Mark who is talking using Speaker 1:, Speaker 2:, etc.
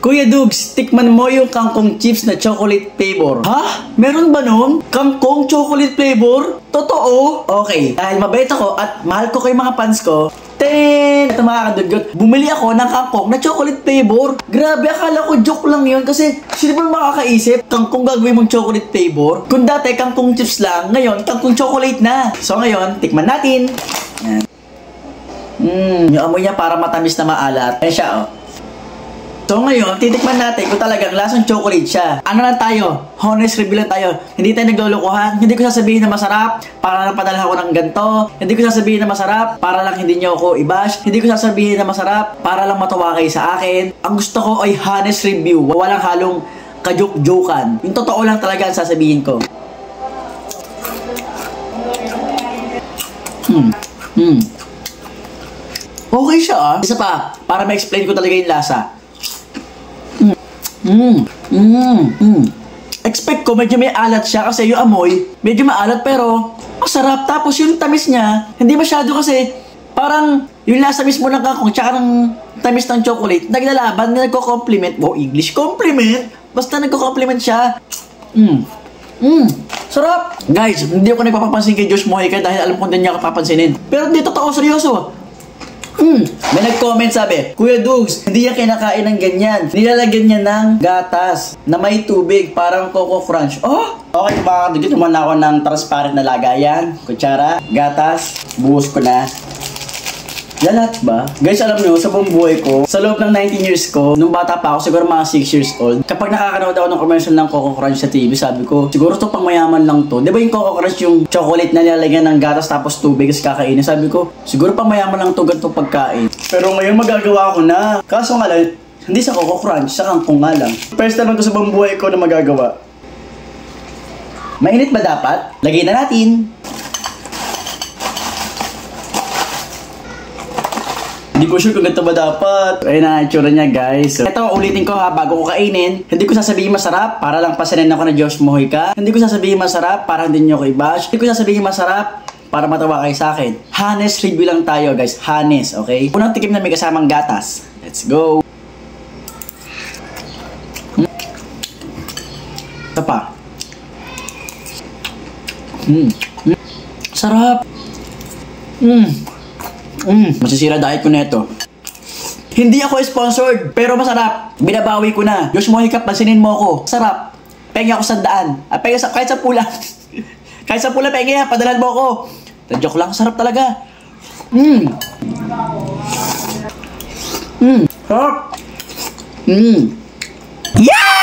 Speaker 1: Kuya Dugs, tikman mo yung kangkong chips na chocolate flavor. Ha? Meron ba nun? Kangkong chocolate flavor? Totoo? Okay, dahil mabait ako at mahal ko kay mga fans ko, ito mga kadugot, bumili ako ng kangkong na chocolate flavor. Grabe, akala ko joke lang yun kasi sino ba makakaisip kangkong gagawin mong chocolate flavor? Kung dati kangkong chips lang, ngayon kangkong chocolate na. So ngayon, tikman natin. Yung amoy niya para matamis na maalat. Ayan siya, oh. So ngayon, titikman natin kung talagang lasang chocolate siya. Ano lang tayo? Honest review lang tayo. Hindi tayo naglolokohan. Hindi ko sasabihin na masarap para lang padala ako ng ganito. Hindi ko sasabihin na masarap para lang hindi niyo ako i-bash. Hindi ko sasabihin na masarap para lang matawa kayo sa akin. Ang gusto ko ay honest review. Walang halong kajoke-jokan. Yung totoo lang talaga ang sasabihin ko. Okay siya, ah. Isa pa, para ma-explain ko talaga yung lasa. Expect ko medyo may alat siya kasi yung amoy medyo maalat pero masarap. Tapos yung tamis niya hindi masyado kasi parang yung lasa mismo ng kangkong tsaka ng tamis ng chocolate naglalaban na nagko-compliment. English compliment, basta nagko-compliment siya. Sarap. Guys, hindi ako nagpapapansin kay Josh Mojica dahil alam ko din niya kapapansinin, pero hindi totoo, seryoso. May nag-comment sabi, Kuya Dugs, hindi niya kinakain ng ganyan. Nilalagyan niya ng gatas na may tubig, parang Coco Crunch. Oh! Okay, baka dito naman ako ng transparent na lagayan. Kutsara, gatas, buhos ko na. Lahat ba? Guys, alam nyo, sa buong buhay ko, sa loob ng 19 years ko, nung bata pa ako, siguro mga 6 years old, kapag nakakanood ako ng commercial ng Coco Crunch sa TV, sabi ko, siguro to pang mayaman lang to. Di ba yung Coco Crunch yung chocolate na nilalagyan ng gatas tapos tubig is kakainin? Sabi ko, siguro pang mayaman lang to ganito pagkain. Pero ngayon magagawa ko na. Kaso nga lang, hindi sa Coco Crunch, sa kangkong nga lang. First time to sa buong buhay ko na magagawa. Mainit ba dapat? Lagay na natin. Hindi ko sure kung ganito ba dapat. Ayun na, itsura niya, guys. Ito, ulitin ko ha, bago ko kainin. Hindi ko sasabihin masarap para lang pasanin ako na Josh Mojica. Hindi ko sasabihin masarap para hindi nyo ko i-bash. Hindi ko sasabihin masarap para matawa kayo sa akin. Honest review lang tayo, guys. Honest, okay? Unang tikim na may kasamang gatas. Let's go. Ito pa. Sarap. Masisira diet ko neto. Hindi ako sponsored, pero masarap. Binabawi ko na. Josh Mojica, pansinin mo ako. Sarap. Pengi ako 100. Kahit sa pula. Kahit sa pula, pengi ha. Padalan mo ako. Joke lang, sarap talaga. Sarap. Yeah!